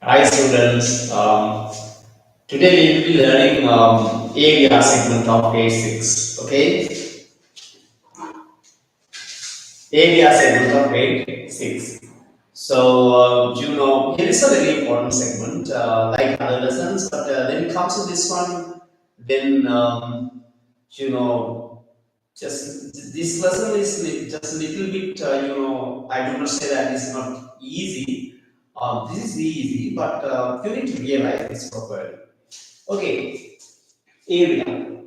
Hi students, today we will be learning area segment of A6. Okay, area segment of A6. So here is a very important segment, like other lessons. But when it comes to this one, then you know just this lesson is just a little bit. I do not say that it's not easy. This is easy, but you need to realize this properly. Okay, area.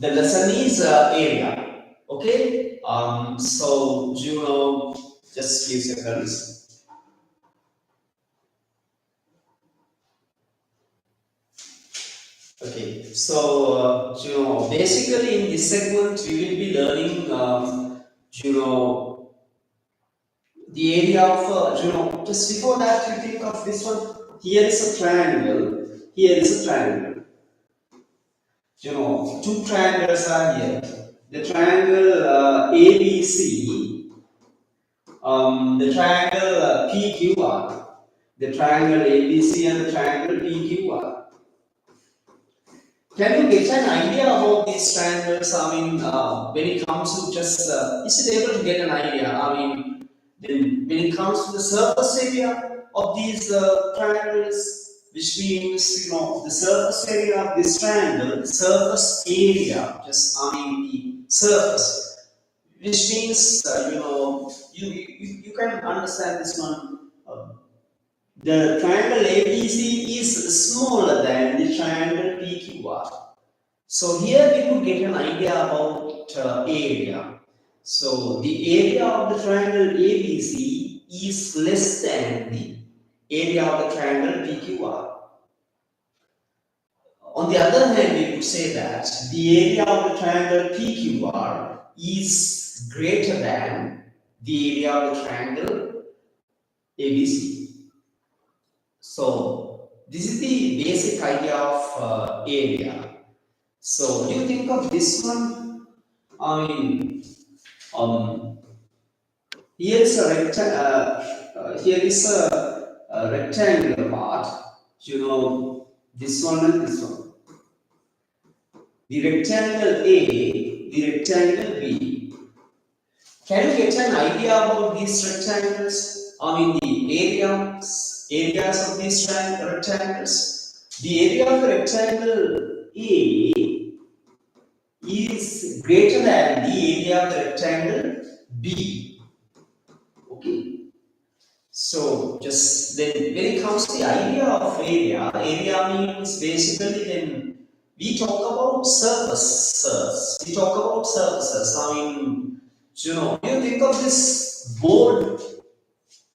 The lesson is area. Okay. So just few seconds. Okay. So basically in this segment we will be learning you know, the area of just before that you think of this one. Here is a triangle. Here is a triangle. Two triangles are here. The triangle ABC, the triangle PQR, the triangle ABC and the triangle PQR. Can you get an idea about these triangles? I mean, when it comes to just, is it able to get an idea? I mean, when it comes to the surface area of these triangles, which means, the surface area of this triangle, the surface area, just, I mean, the surface, which means, you can understand this one. The triangle ABC is smaller than the triangle PQR. So here we could get an idea about area. So the area of the triangle ABC is less than the area of the triangle PQR. On the other hand, we could say that the area of the triangle PQR is greater than the area of the triangle ABC. So this is the basic idea of area. So you think of this one. I mean, um, here is a here is a rectangular part. This one and this one. The rectangle A, the rectangle B. Can you get an idea about these rectangles? I mean, the areas of these rectangles. The area of the rectangle A is greater than the area of the rectangle B. Okay. So just then when it comes to the idea of area means basically then we talk about surfaces. We talk about surfaces. I mean, you think of this board,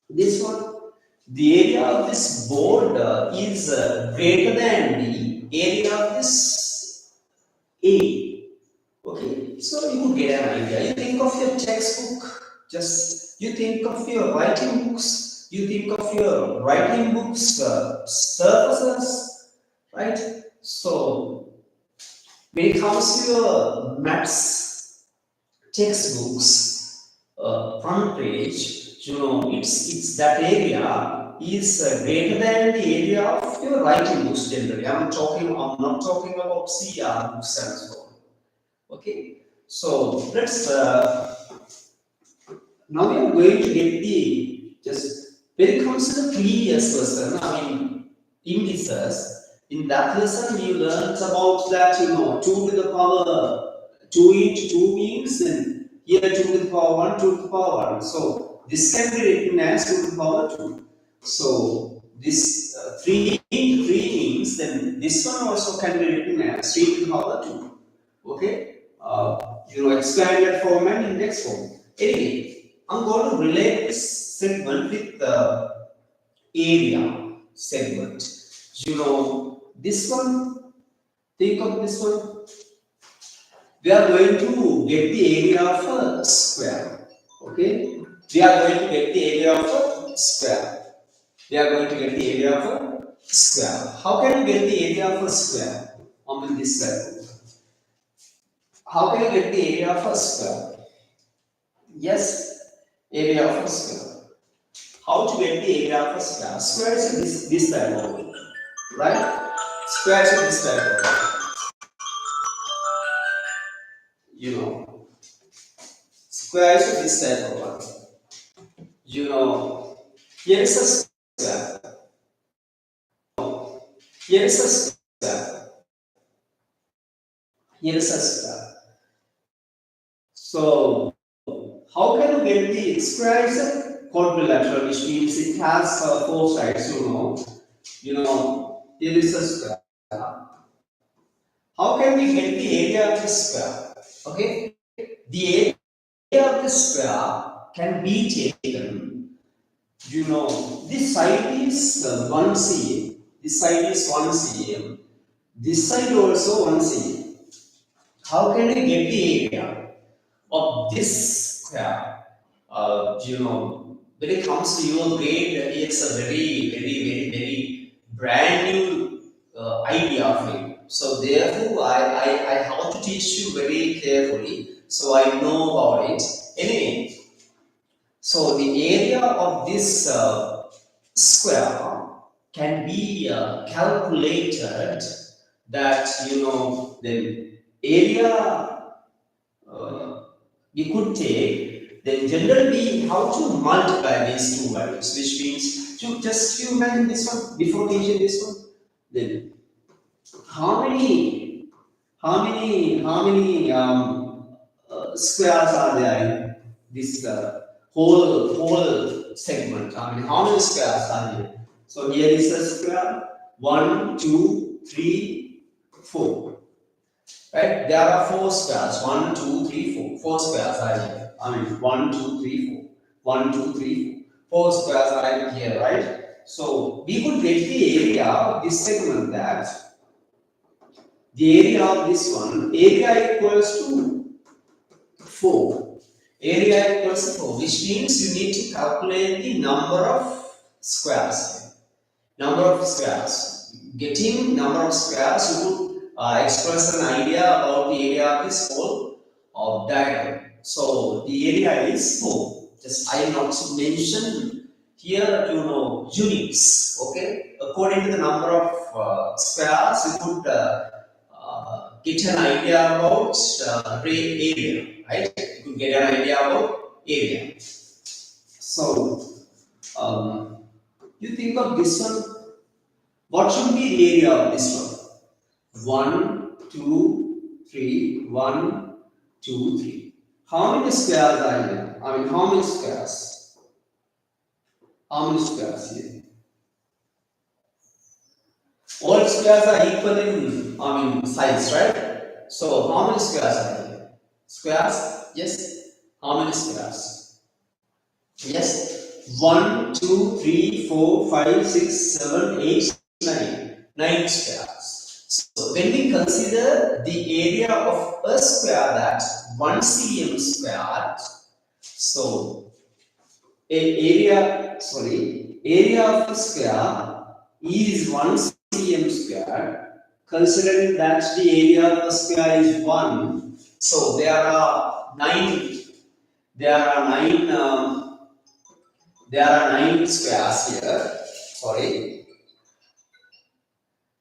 this one, the area of this board is greater than the area of this A. Okay, so you could get an idea. You think of your textbook, just you think of your writing books, you think of your writing books surfaces, right? So when it comes to your maths textbooks, front page, it's that area is greater than the area of your writing books generally. I'm not talking about CR books and so on. Okay, so let's now we are going to get the just when it comes to the previous lesson. I mean, indices. In that lesson, we learned about that 2 to the power 2 into 2 means, and here 2 to the power 1, 2 to the power 1. So this can be written as 2 to the power 2. So this 3 into 3 means, then this one also can be written as 3 to the power 2. Okay. Expanded form and index form. Anyway, I'm going to relate this segment with the area segment. This one, think of this one. We are going to get the area of a square. Okay? We are going to get the area of a square. We are going to get the area of a square. How can you get the area of a square? On this side. How can you get the area of a square? Yes, area of a square. how to get the area of a square. Square is this type of, right? Square is this type of, you know. Square is this type of one. You know, here is a square. Here is a square. Here is a square. So, how can you get the square is a quadrilateral, which means it has four sides, here is a square. How can we get the area of the square? Okay, the area of the square can be taken. This side is 1 cm. This side is 1 cm. This side also 1 cm. How can I get the area of this square? When it comes to your grade, it's a very, very, very, very brand new idea for you. So therefore, I have to teach you very carefully, so I know about it. Anyway, so the area of this square can be calculated. That the area we could take, then generally how to multiply these two values, which means to just you imagine this one before teaching this one. Then how many squares are there in this whole segment? I mean, how many squares are here? So here is a square. 1, 2, 3, 4. Right? There are 4 squares. 1, 2, 3, 4. 4 squares are here. I mean, 1, 2, 3, 4. 1, 2, 3, 4. 4 squares are here, right? So we could get the area of this segment, that the area of this one, area equals to 4. Area equals to 4, which means you need to calculate the number of squares here. Number of squares. Getting number of squares, you could express an idea about the area of this whole diagram. So the area is 4. Just I am not to mention here, units. Okay, according to the number of squares, you could get an idea about area, right? You could get an idea about area. So you think of this one. What should be the area of this one? 1, 2, 3, 1, 2, 3. How many squares are here? I mean, how many squares? How many squares here? All squares are equal in, size, right? So, how many squares are here? Squares? Yes. How many squares? Yes. 1, 2, 3, 4, 5, 6, 7, 8, 9. 9 squares. So, when we consider the area of a square, that 1 cm squared, so area of a square is 1 cm squared. Considering that the area of a square is 1, so there are 9. There are 9 squares here. Sorry.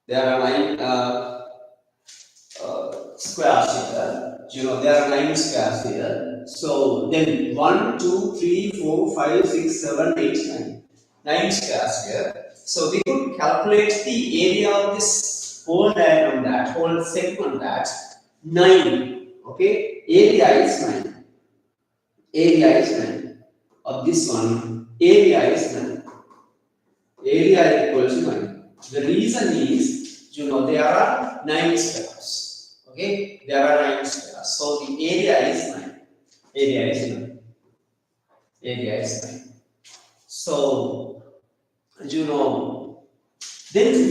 There are 9 squares here. There are 9 squares here. So then 1, 2, 3, 4, 5, 6, 7, 8, 9. 9 squares here. So we could calculate the area of this whole diagram, that whole segment, that 9. Okay, area is 9. Area is 9. Of this one, area is 9. Area equals 9. The reason is, there are 9 squares. Okay, there are 9 squares. So the area is 9. Area is 9. Area is 9. So, then you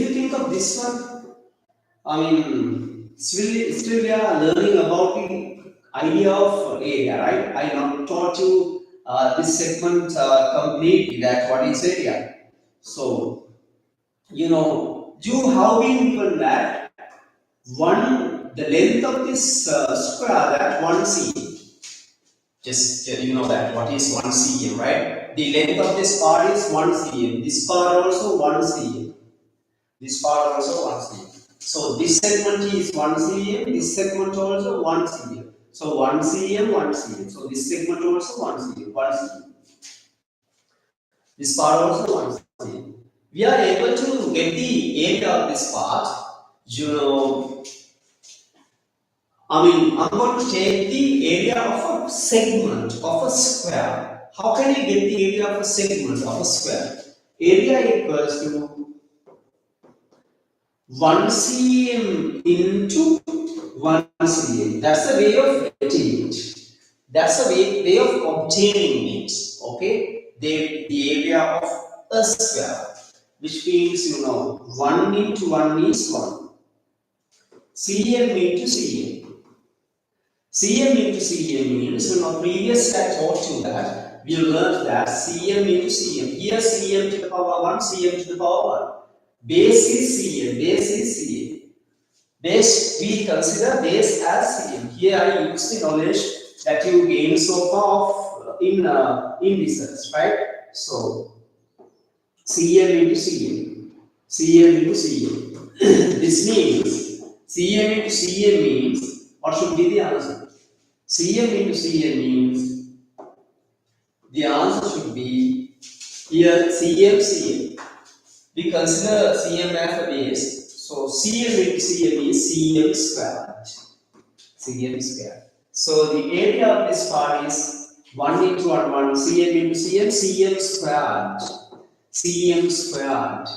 think of this one. I mean, still we are learning about the idea of area, right? I not taught you this segment completely, that what is area. So, you have been given that the length of this square, that 1 cm. Just you know that what is 1 cm, right? The length of this part is 1 cm. This part also 1 cm. This part also 1 cm. So this segment is 1 cm. This segment also 1 cm. So 1 cm, 1 cm. So this segment also 1 cm, 1 cm. This part also 1 cm. We are able to get the area of this part. You know, I'm going to take the area of a segment of a square. How can I get the area of a segment of a square? Area equals to 1 cm into 1 cm. That's the way of getting it. That's the way of obtaining it. Okay? The area of a square. Which means, 1 into 1 is 1. cm into cm. cm into cm means, previously I taught you that we learned that cm into cm. Here cm to the power 1, cm to the power 1. Base is cm, base is cm. Base, we consider base as cm. Here I use the knowledge that you gain so far in research, right? So, cm into cm, cm into cm. This means, cm into cm means, what should be the answer? cm into cm means, the answer should be here cm, cm. We consider cm as a base. So cm into cm is cm squared. Cm squared. So the area of this part is 1 into 1, 1 cm into cm, cm squared. Cm squared.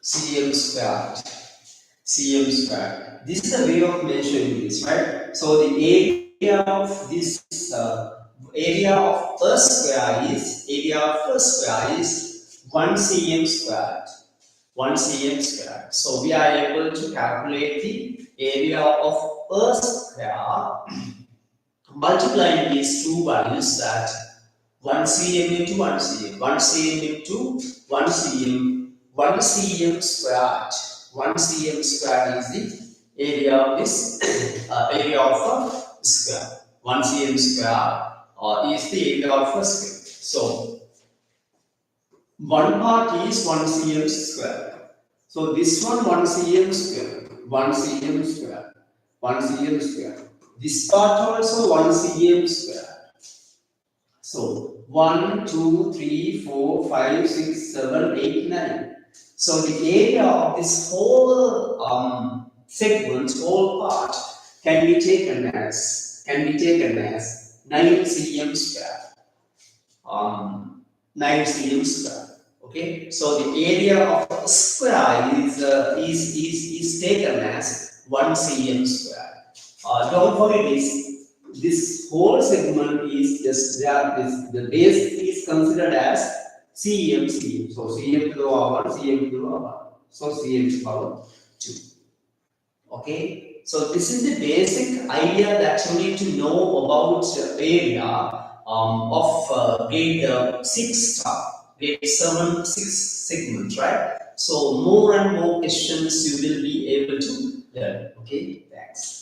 Cm squared. Cm squared. This is a way of measuring this, right? So the area of this area of a square is 1 cm squared. 1 cm squared. So we are able to calculate the area of a square multiplying these two values, that 1 cm into 1 cm, 1 cm into 1 cm, 1 cm squared. 1 cm squared is the area of this area of a square. 1 cm square is the area of a square. So one part is 1 cm square. So this one 1 cm square, 1 cm square, 1 cm square. This part also 1 cm square. So 1, 2, 3, 4, 5, 6, 7, 8, 9. So the area of this whole segment, whole part, can be taken as 9 cm square. 9 cm square. Okay, so the area of a square is taken as 1 cm square. Don't forget this whole segment is just there. The base is considered as cm. So cm to the power 1, cm to the power 1. So cm to the power 2. Okay, so this is the basic idea that you need to know about area of grade 6 grade 7, 6 segments, right? So more and more questions you will be able to learn. Okay, thanks.